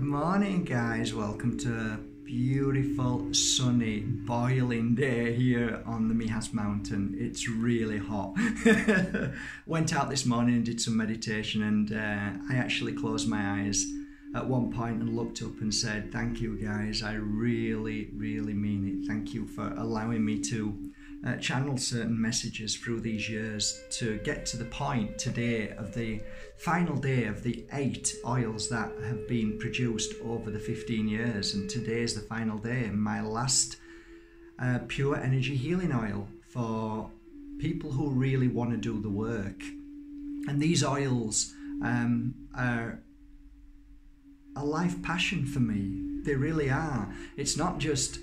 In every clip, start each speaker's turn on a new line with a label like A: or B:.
A: Good morning, guys. Welcome to a beautiful, sunny, boiling day here on the Mijas Mountain. It's really hot. Went out this morning and did some meditation, and I actually closed my eyes at one point and looked up and said, thank you, guys. I really, really mean it. Thank you for allowing me to channel certain messages through these years to get to the point today of the final day of the 8 oils that have been produced over the 15 years, and today is the final day, my last pure energy healing oil for people who really want to do the work. And these oils are a life passion for me. They really are. It's not just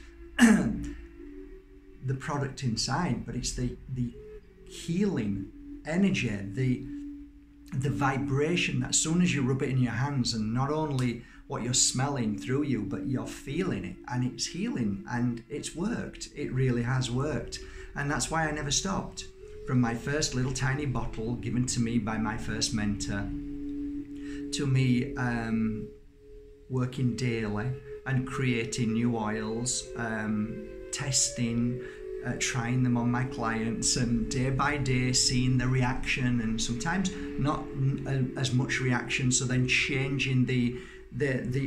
A: the product inside, but it's the healing energy, the vibration that as soon as you rub it in your hands, and not only what you're smelling through you, but you're feeling it, and it's healing, and it's worked. It really has worked, and that's why I never stopped. From my first little tiny bottle given to me by my first mentor, to me working daily and creating new oils, testing, trying them on my clients, and day by day seeing the reaction, and sometimes not as much reaction, so then changing the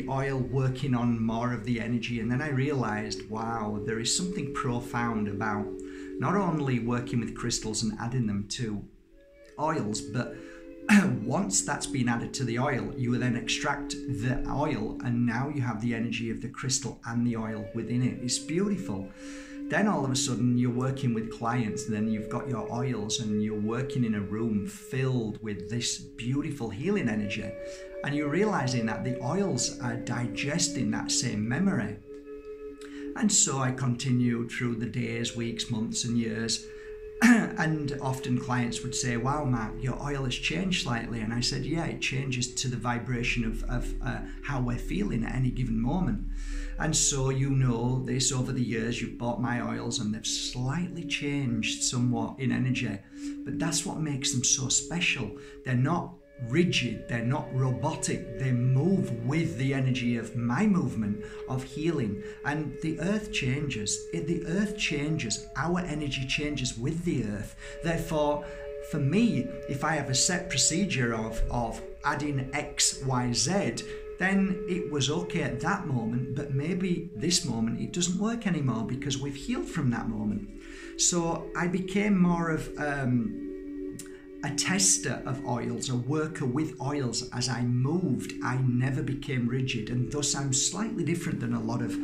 A: oil, working on more of the energy. And then I realized, wow, there is something profound about not only working with crystals and adding them to oils, but once that's been added to the oil, you will then extract the oil, and now you have the energy of the crystal and the oil within it. It's beautiful. Then all of a sudden you're working with clients, and then you've got your oils, and you're working in a room filled with this beautiful healing energy, and you're realizing that the oils are digesting that same memory. And so I continued through the days, weeks, months and years. And often clients would say, wow, Mark, your oil has changed slightly. And I said, yeah, it changes to the vibration of how we're feeling at any given moment. And so you know this, over the years you've bought my oils and they've slightly changed somewhat in energy. But that's what makes them so special. They're not rigid, they're not robotic, they move with the energy of my movement of healing. And the earth changes, the earth changes, our energy changes with the earth. Therefore, for me, if I have a set procedure of adding X, Y, Z, then it was okay at that moment, but maybe this moment it doesn't work anymore because we've healed from that moment. So I became more of a tester of oils, a worker with oils. As I moved, I never became rigid, and thus I'm slightly different than a lot of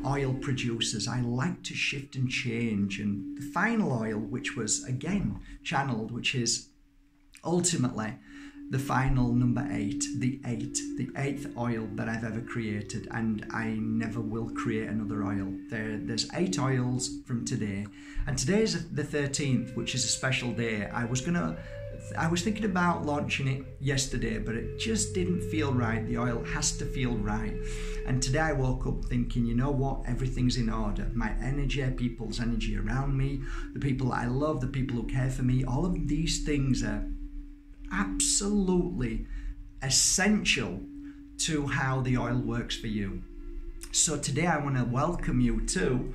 A: oil producers. I like to shift and change. And the final oil, which was again channeled, which is ultimately the final number 8, the 8th oil that I've ever created, and I never will create another oil. There's 8 oils from today, and today is the 13th, which is a special day. I was thinking about launching it yesterday, but it just didn't feel right. The oil has to feel right. And today I woke up thinking, you know what, everything's in order. My energy, people's energy around me, the people I love, the people who care for me, all of these things are absolutely essential to how the oil works for you. So today I want to welcome you to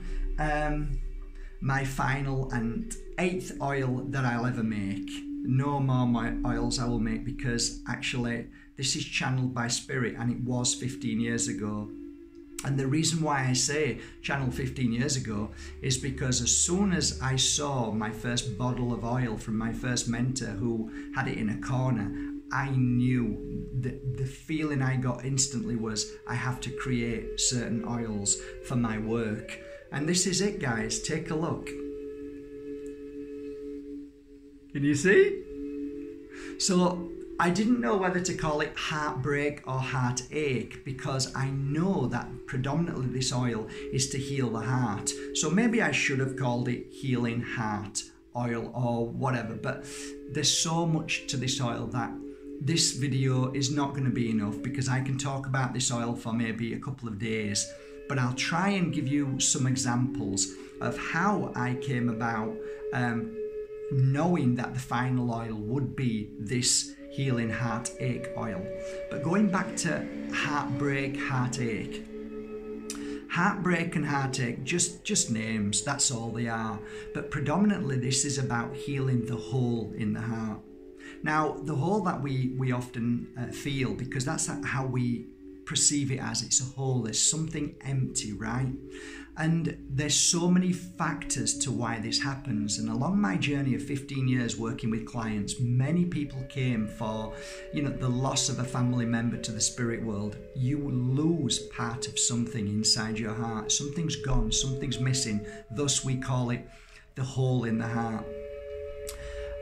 A: my final and 8th oil that I'll ever make. No more oils I will make, because actually this is channeled by spirit, and it was 15 years ago. And the reason why I say channel 15 years ago is because as soon as I saw my first bottle of oil from my first mentor, who had it in a corner, I knew that the feeling I got instantly was, I have to create certain oils for my work. And this is it, guys. Take a look. Can you see? So I didn't know whether to call it heartbreak or heartache, because I know that predominantly this oil is to heal the heart. So maybe I should have called it healing heart oil or whatever, but there's so much to this oil that this video is not going to be enough, because I can talk about this oil for maybe a couple of days. But I'll try and give you some examples of how I came about knowing that the final oil would be this healing heartache oil. But going back to heartbreak, heartache. Heartbreak and heartache, just names, that's all they are. But predominantly this is about healing the hole in the heart. Now, the hole that we often feel, because that's how we perceive it as, it's a hole, there's something empty, right? And there's so many factors to why this happens. And along my journey of 15 years working with clients, many people came for, the loss of a family member to the spirit world. You lose part of something inside your heart. Something's gone, something's missing. Thus we call it the hole in the heart.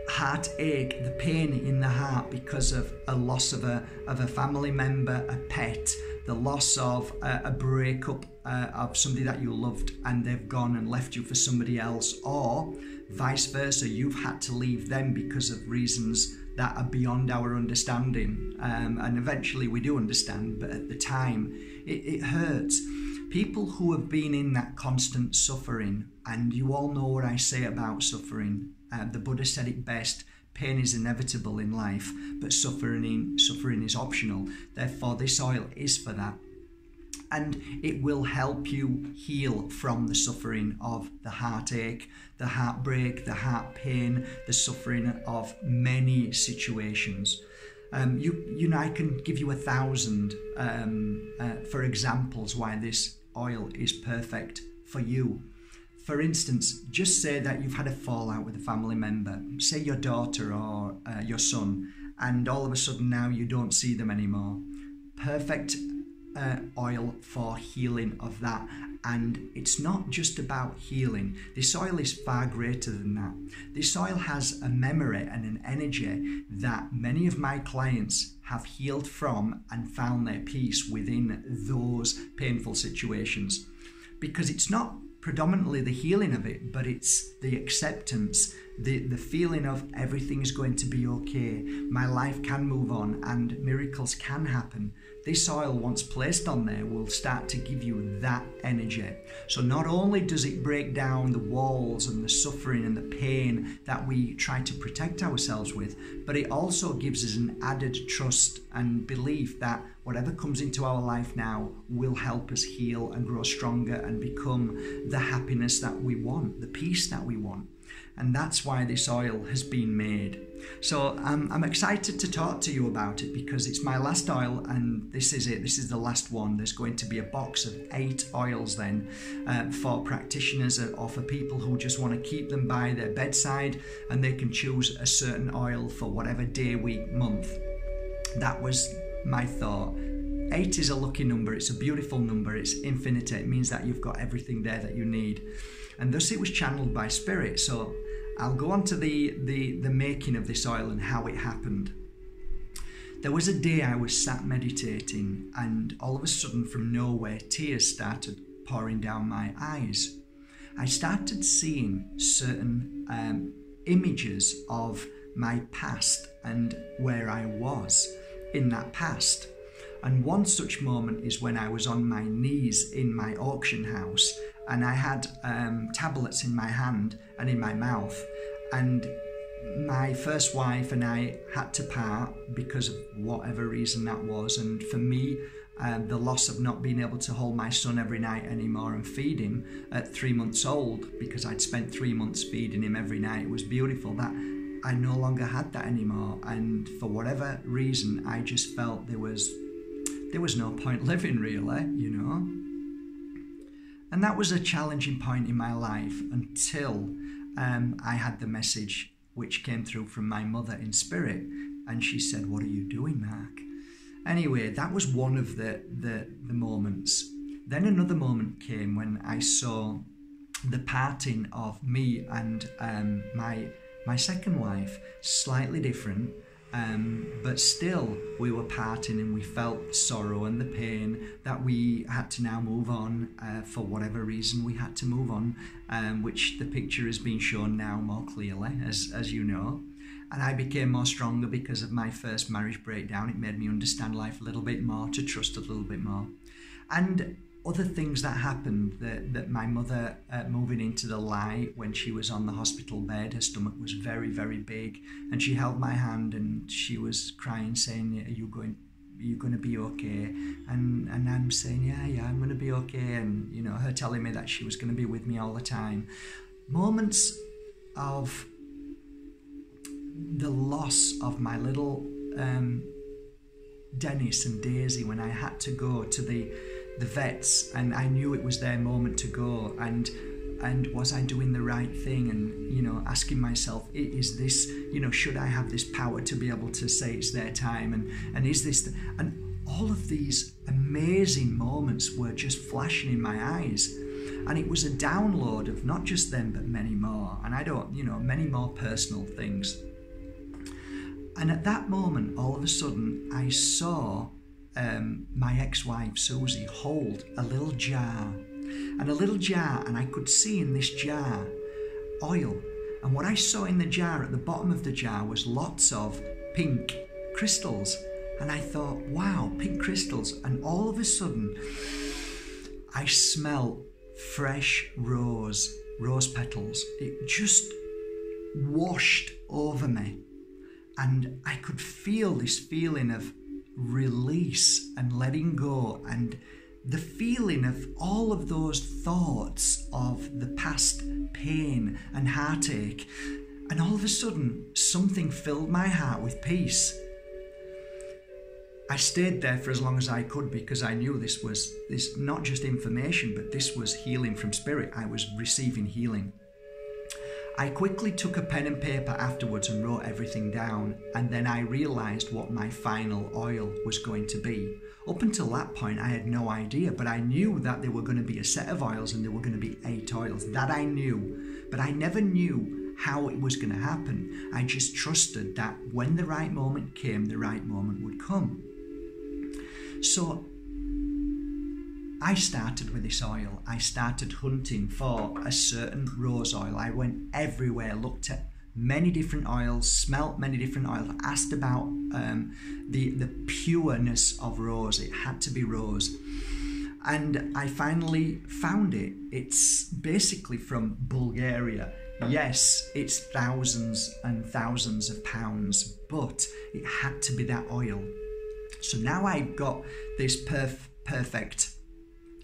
A: Heartache, the pain in the heart because of a loss of a family member, a pet, the loss of a breakup of somebody that you loved and they've gone and left you for somebody else, or vice versa, you've had to leave them because of reasons that are beyond our understanding. And eventually we do understand, but at the time it hurts. People who have been in that constant suffering, and you all know what I say about suffering. The Buddha said it best: pain is inevitable in life, but suffering is optional. Therefore, this oil is for that. And it will help you heal from the suffering of the heartache, the heartbreak, the heart pain, the suffering of many situations. I can give you 1,000 for examples why this oil is perfect for you. For instance, just say that you've had a fallout with a family member, say your daughter or your son, and all of a sudden now you don't see them anymore. Perfect oil for healing of that. And it's not just about healing. This oil is far greater than that. This oil has a memory and an energy that many of my clients have healed from and found their peace within those painful situations. Because it's not predominantly the healing of it, but it's the acceptance, the feeling of everything is going to be okay, my life can move on and miracles can happen. This oil, once placed on there, will start to give you that energy. So not only does it break down the walls and the suffering and the pain that we try to protect ourselves with, but it also gives us an added trust and belief that whatever comes into our life now will help us heal and grow stronger and become the happiness that we want, the peace that we want. And that's why this oil has been made. So I'm excited to talk to you about it because it's my last oil and this is it. This is the last one. There's going to be a box of 8 oils then for practitioners or for people who just want to keep them by their bedside, and they can choose a certain oil for whatever day, week, month. That was my thought. 8 is a lucky number. It's a beautiful number. It's infinite. It means that you've got everything there that you need. And thus it was channeled by spirit. So I'll go on to the making of this oil and how it happened. There was a day I was sat meditating and all of a sudden from nowhere tears started pouring down my eyes. I started seeing certain images of my past and where I was in that past. And one such moment is when I was on my knees in my auction house and I had tablets in my hand and in my mouth, and my first wife and I had to part because of whatever reason that was. And for me, the loss of not being able to hold my son every night anymore and feed him at 3 months old, because I'd spent 3 months feeding him every night, it was beautiful, that I no longer had that anymore. And for whatever reason, I just felt there was no point living, really, you know. And that was a challenging point in my life until I had the message which came through from my mother in spirit, and she said, "What are you doing, Mark?" Anyway, that was one of the moments. Then another moment came when I saw the parting of me and my second wife, slightly different. But still we were parting and we felt sorrow and the pain that we had to now move on for whatever reason we had to move on, which the picture is being shown now more clearly, as you know. And I became more stronger because of my first marriage breakdown. It made me understand life a little bit more, to trust a little bit more. And other things that happened, that my mother moving into the light when she was on the hospital bed, her stomach was very, very big, and she held my hand and she was crying, saying, are you going to be okay? And I'm saying, yeah, I'm going to be okay. And, you know, her telling me that she was going to be with me all the time. Moments of the loss of my little Dennis and Daisy, when I had to go to the vets, and I knew it was their moment to go, and was I doing the right thing, and, you know, asking myself, is this, you know, should I have this power to be able to say it's their time, and is this and all of these amazing moments were just flashing in my eyes, and it was a download of not just them but many more, and I don't, you know, many more personal things. And at that moment, all of a sudden, I saw my ex-wife Susie hold a little jar, and I could see in this jar oil, and what I saw in the jar, at the bottom of the jar, was lots of pink crystals, and I thought, wow, pink crystals. And all of a sudden I smell fresh rose petals. It just washed over me, and I could feel this feeling of release and letting go, and the feeling of all of those thoughts of the past pain and heartache. And all of a sudden, something filled my heart with peace. I stayed there for as long as I could, because I knew this was not just information, but this was healing from spirit. I was receiving healing. I quickly took a pen and paper afterwards and wrote everything down, and then I realised what my final oil was going to be. Up until that point, I had no idea, but I knew that there were going to be a set of oils and there were going to be 8 oils. That I knew, but I never knew how it was going to happen. I just trusted that when the right moment came, the right moment would come. So I started with this oil. I started hunting for a certain rose oil. I went everywhere, looked at many different oils, smelt many different oils, asked about the pureness of rose. It had to be rose. And I finally found it. It's basically from Bulgaria. Yes, it's thousands and thousands of pounds, but it had to be that oil. So now I've got this perfect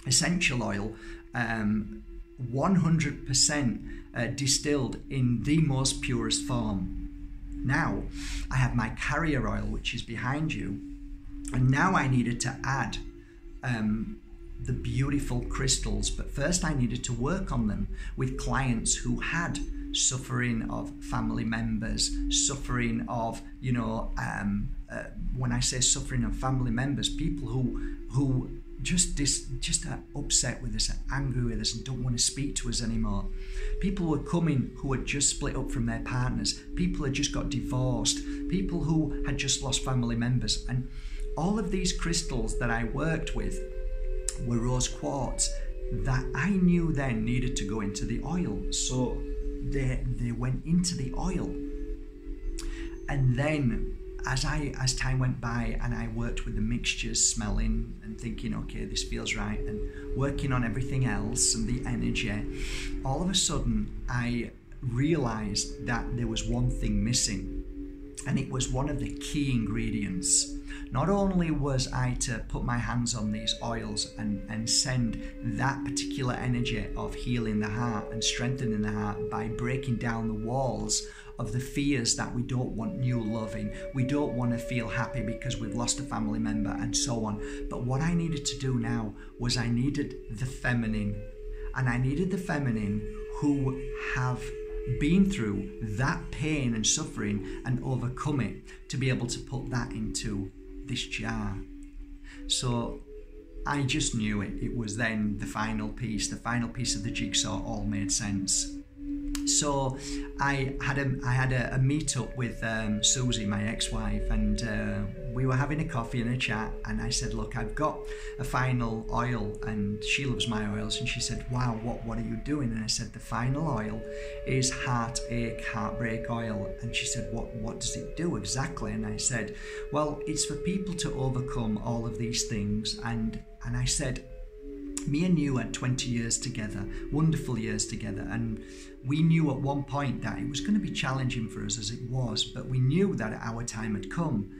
A: essential oil, 100% distilled in the most purest form. Now I have my carrier oil, which is behind you, and now I needed to add the beautiful crystals, but first I needed to work on them with clients who had suffering of family members, suffering of, you know, when I say suffering of family members, people who just are upset with us, are angry with us, and don't want to speak to us anymore. People were coming who had just split up from their partners. People had just got divorced. People who had just lost family members. And all of these crystals that I worked with were rose quartz that I knew then needed to go into the oil. So they went into the oil. And then as time went by and I worked with the mixtures, smelling and thinking, okay, this feels right, and working on everything else and the energy, all of a sudden I realized that there was one thing missing, and it was one of the key ingredients. Not only was I to put my hands on these oils and send that particular energy of healing the heart and strengthening the heart by breaking down the walls of the fears that we don't want new love in, we don't want to feel happy because we've lost a family member, and so on. But what I needed to do now was I needed the feminine, and I needed the feminine who have been through that pain and suffering and overcome it, to be able to put that into this jar. So I just knew it was then the final piece of the jigsaw. All made sense. So I had a meet up with Susie, my ex-wife, and we were having a coffee and a chat, and I said, look, I've got a final oil, and she loves my oils, and she said, wow, what are you doing? And I said, the final oil is heartbreak oil. And she said, what does it do exactly? And I said, well, it's for people to overcome all of these things. And I said, Me and you had 20 years together, wonderful years together, and we knew at one point that it was going to be challenging for us, as it was, but we knew that our time had come.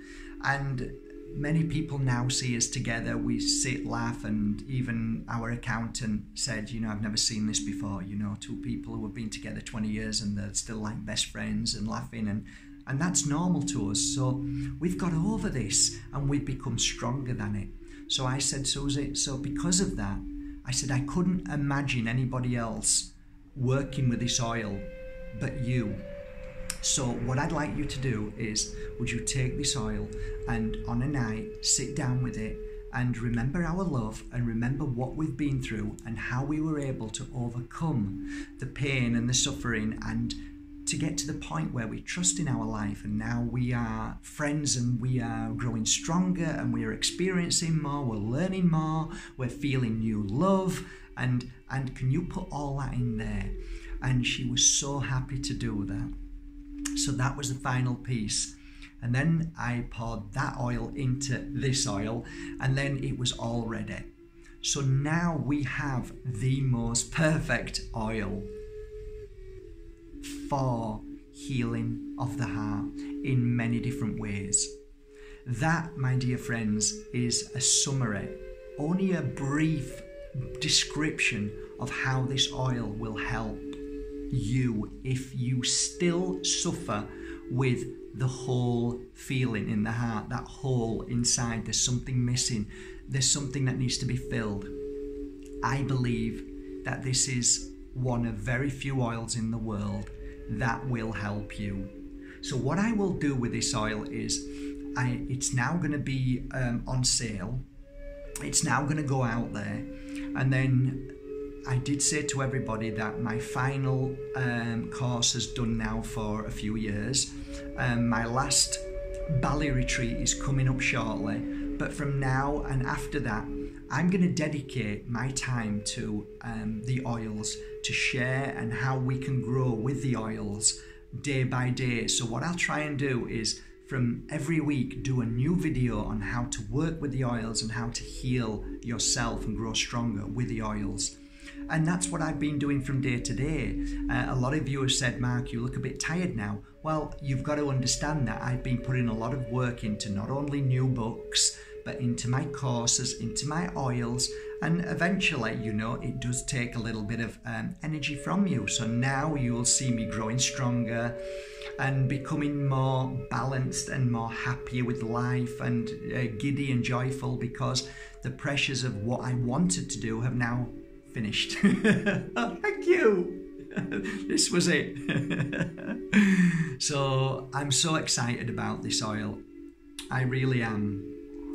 A: And many people now see us together, we sit, laugh, and even our accountant said, you know, I've never seen this before, you know, two people who have been together 20 years and they're still like best friends and laughing, and that's normal to us. So we've got over this and we've become stronger than it. So I said, Susie, so because of that, I said, I couldn't imagine anybody else working with this oil but you. So what I'd like you to do is, would you take this oil and on a night, sit down with it and remember our love and remember what we've been through and how we were able to overcome the pain and the suffering and to get to the point where we trust in our life, and now we are friends and we are growing stronger and we are experiencing more, we're learning more, we're feeling new love, and can you put all that in there? And she was so happy to do that. So that was the final piece. And then I poured that oil into this oil, and then it was all ready. So now we have the most perfect oil for healing of the heart in many different ways. That, my dear friends, is a summary, only a brief description of how this oil will help you if you still suffer with the hole feeling in the heart, that hole inside. There's something missing, there's something that needs to be filled. I believe that this is one of very few oils in the world that will help you. So what I will do with this oil is it's now going to be on sale. It's now going to go out there, and then I did say to everybody that my final course is done now for a few years. My last Bali retreat is coming up shortly, but from now and after that I'm going to dedicate my time to the oils, to share and how we can grow with the oils day by day. So what I'll try and do is from every week do a new video on how to work with the oils and how to heal yourself and grow stronger with the oils. And that's what I've been doing from day to day. A lot of you have said, Mark, you look a bit tired now. Well, you've got to understand that I've been putting a lot of work into not only new books, but into my courses, into my oils, and eventually, you know, it does take a little bit of energy from you. So now you will see me growing stronger and becoming more balanced and more happier with life and giddy and joyful, because the pressures of what I wanted to do have now finished. Oh, thank you. This was it. So I'm so excited about this oil. I really am.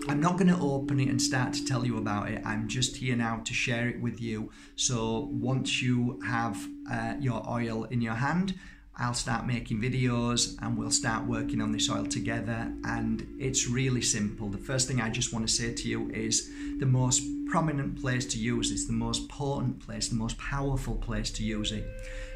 A: I'm not going to open it and start to tell you about it. I'm just here now to share it with you. So once you have your oil in your hand, I'll start making videos and we'll start working on this oil together. And it's really simple. The first thing I just want to say to you is the most prominent place to use this, the most potent place, the most powerful place to use it.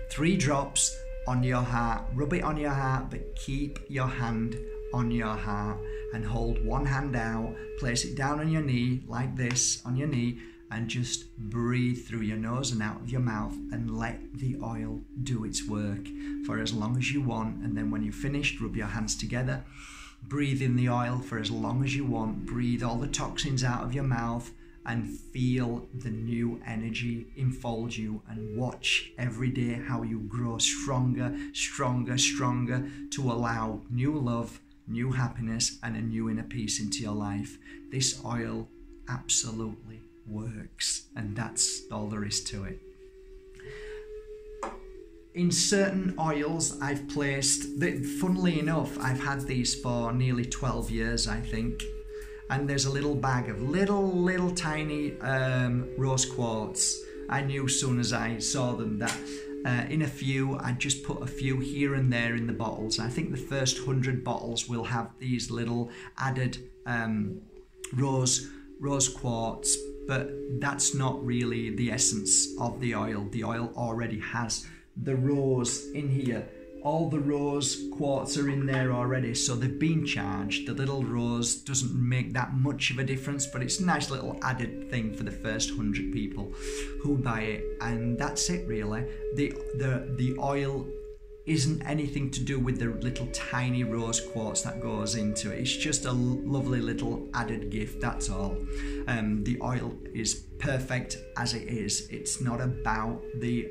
A: 3 drops on your heart. Rub it on your heart, but keep your hand on your heart and hold one hand out, place it down on your knee like this, on your knee, and just breathe through your nose and out of your mouth and let the oil do its work for as long as you want. And then when you're finished, rub your hands together, breathe in the oil for as long as you want, breathe all the toxins out of your mouth and feel the new energy enfold you, and watch every day how you grow stronger, stronger, stronger to allow new love, new happiness and a new inner peace into your life. This oil absolutely works, and that's all there is to it. In certain oils I've placed, funnily enough, I've had these for nearly 12 years, I think, and there's a little bag of little tiny rose quartz. I knew as soon as I saw them that in a few, I just put a few here and there in the bottles. I think the first 100 bottles will have these little added rose quartz, but that's not really the essence of the oil. The oil already has the rose in here all the rose quartz are in there already, so they've been charged. The little rose doesn't make that much of a difference, but it's a nice little added thing for the first 100 people who buy it, and that's it really. The oil isn't anything to do with the little tiny rose quartz that goes into it. It's just a lovely little added gift, that's all. The oil is perfect as it is. It's not about the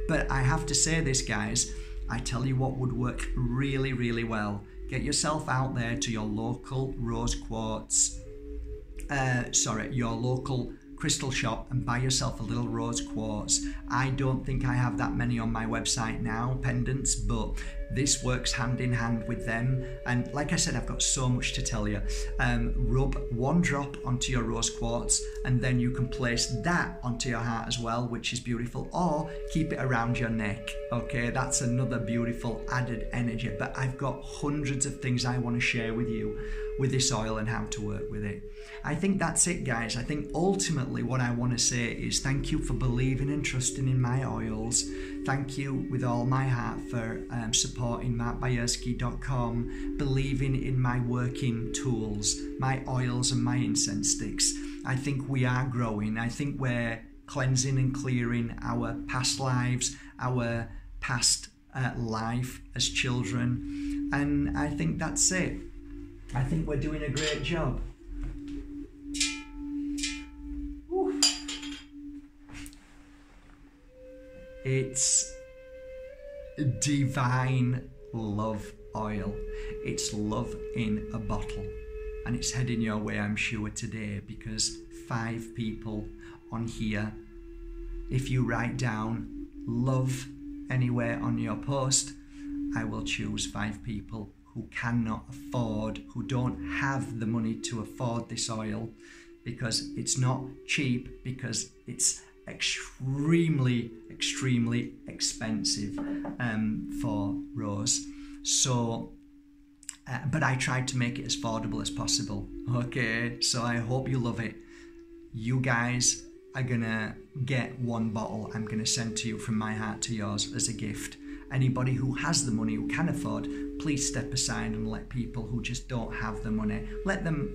A: but I have to say this, guys, I tell you what would work really, really well. Get yourself out there to your local rose quartz your local crystal shop and buy yourself a little rose quartz. I don't think I have that many on my website now, pendants, but this works hand in hand with them. And like I said, I've got so much to tell you. Rub one drop onto your rose quartz, and then you can place that onto your heart as well, which is beautiful, or keep it around your neck. Okay, that's another beautiful added energy. But I've got hundreds of things I want to share with you with this oil and how to work with it. I think that's it, guys. I think ultimately what I want to say is thank you for believing and trusting in my oils. Thank you with all my heart for supporting Bajerski.com, believing in my working tools, my oils and my incense sticks. I think we are growing. I think we're cleansing and clearing our past lives, our past life as children. And I think that's it. I think we're doing a great job. Woo. It's divine love oil. It's love in a bottle. And it's heading your way, I'm sure, today, because 5 people on here, if you write down love anywhere on your post, I will choose 5 people who cannot afford, who don't have the money to afford this oil, because it's not cheap, because it's extremely expensive for rose. So but I tried to make it as affordable as possible. Okay, so I hope you love it. You guys are gonna get 1 bottle I'm gonna send to you from my heart to yours as a gift. Anybody who has the money, who can afford, please step aside and let people who just don't have the money, let them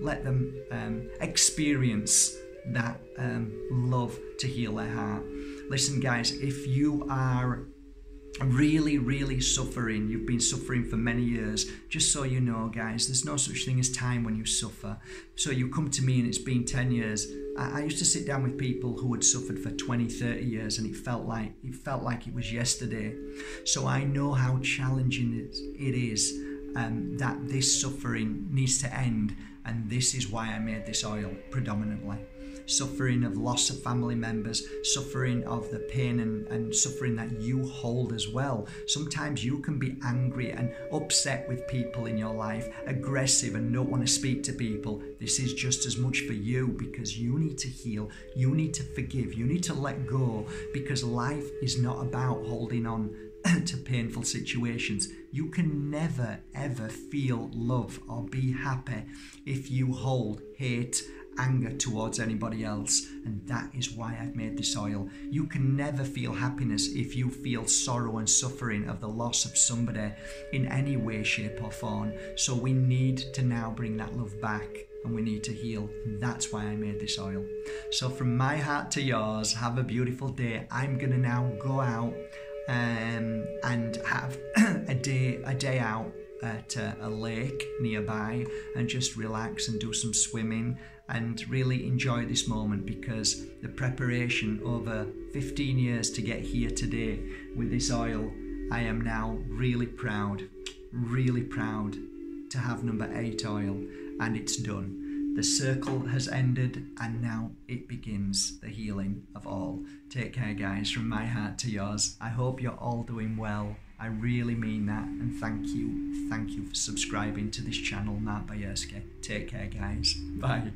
A: experience that love to heal their heart. Listen, guys, if you are really suffering, you've been suffering for many years, just so you know, guys, there's no such thing as time when you suffer. So you come to me and it's been 10 years. I used to sit down with people who had suffered for 20-30 years, and it felt like it was yesterday. So I know how challenging it is that this suffering needs to end, and this is why I made this oil predominantly. Suffering of loss of family members, suffering of the pain and suffering that you hold as well. Sometimes you can be angry and upset with people in your life, aggressive and don't want to speak to people. This is just as much for you, because you need to heal, you need to forgive, you need to let go, because life is not about holding on to painful situations. You can never ever feel love or be happy if you hold hate, anger towards anybody else, and that is why I've made this oil. You can never feel happiness if you feel sorrow and suffering of the loss of somebody in any way, shape or form. So we need to now bring that love back, and we need to heal. That's why I made this oil. So from my heart to yours, have a beautiful day. I'm gonna now go out and have a day out at a lake nearby and just relax and do some swimming and really enjoy this moment, because the preparation over 15 years to get here today with this oil, I am now really proud to have number 8 oil, and it's done. The circle has ended, and now it begins the healing of all. Take care, guys, from my heart to yours. I hope you're all doing well. I really mean that, and thank you for subscribing to this channel, Bajerski. Take care, guys. Bye.